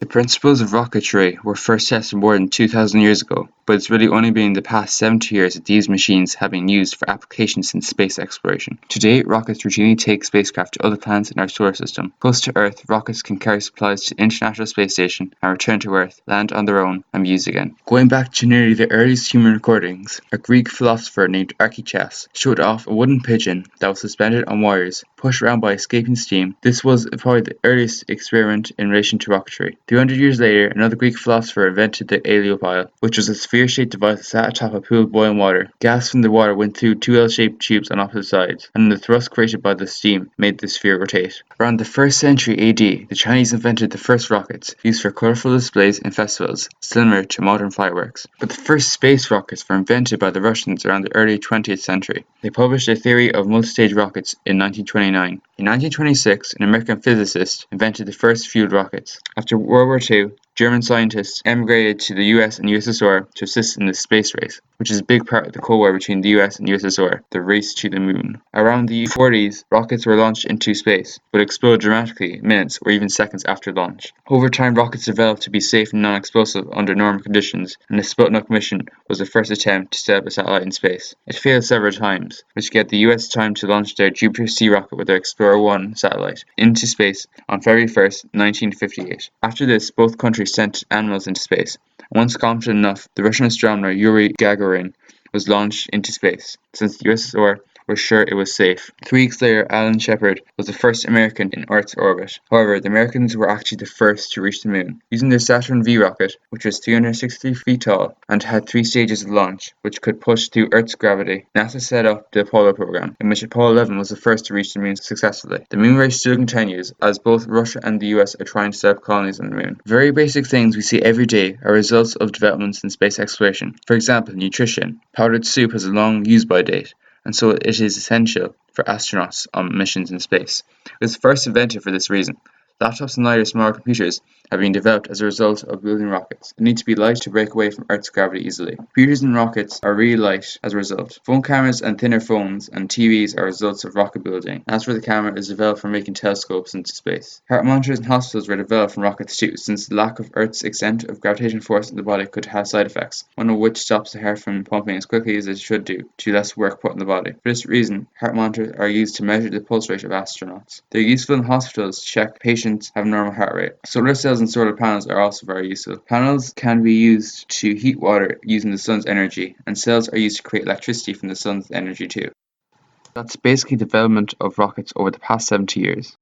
The principles of rocketry were first tested more than 2,000 years ago, but it's really only been in the past 70 years that these machines have been used for applications in space exploration. Today, rockets routinely take spacecraft to other planets in our solar system. Close to Earth, rockets can carry supplies to the International Space Station and return to Earth, land on their own, and be used again. Going back to nearly the earliest human recordings, a Greek philosopher named Archichas showed off a wooden pigeon that was suspended on wires, pushed around by escaping steam. This was probably the earliest experiment in relation to rocketry. 200 years later, another Greek philosopher invented the aeolipile, which was a sphere-shaped device that sat atop a pool of boiling water. Gas from the water went through two L-shaped tubes on opposite sides, and the thrust created by the steam made the sphere rotate. Around the 1st century AD, the Chinese invented the first rockets, used for colorful displays in festivals, similar to modern fireworks. But the first space rockets were invented by the Russians around the early 20th century. They published a theory of multi-stage rockets in 1929. In 1926, an American physicist invented the first fueled rockets. After World War II, German scientists emigrated to the US and USSR to assist in the space race, which is a big part of the Cold War between the US and USSR, the race to the moon. Around the 40s, rockets were launched into space, but exploded dramatically minutes or even seconds after launch. Over time, rockets developed to be safe and non-explosive under normal conditions, and the Sputnik mission was the first attempt to set up a satellite in space. It failed several times, which gave the US time to launch their Jupiter-C rocket with their Explorer 1 satellite into space on February 1st, 1958. After this, both countries sent animals into space. Once confident enough, the Russian astronomer Yuri Gagarin was launched into space, since the USSR were sure it was safe. 3 weeks later, Alan Shepard was the first American in Earth's orbit. However, the Americans were actually the first to reach the moon. Using their Saturn V rocket, which was 360 feet tall and had 3 stages of launch, which could push through Earth's gravity, NASA set up the Apollo program, in which Apollo 11 was the first to reach the moon successfully. The moon race still continues, as both Russia and the US are trying to set up colonies on the moon. Very basic things we see every day are results of developments in space exploration. For example, nutrition. Powdered soup has a long use-by date, and so it is essential for astronauts on missions in space. It was first invented for this reason. Laptops and lighter smaller computers have been developed as a result of building rockets. They need to be light to break away from Earth's gravity easily. Computers and rockets are really light as a result. Phone cameras and thinner phones and TVs are results of rocket building. As for the camera, it is developed for making telescopes into space. Heart monitors in hospitals were developed from rockets too, since the lack of Earth's extent of gravitational force in the body could have side effects, one of which stops the heart from pumping as quickly as it should do, to less work put in the body. For this reason, heart monitors are used to measure the pulse rate of astronauts. They're useful in hospitals to check patients have normal heart rate. Solar cells and solar panels are also very useful. Panels can be used to heat water using the sun's energy, and cells are used to create electricity from the sun's energy too. That's basically the development of rockets over the past 70 years.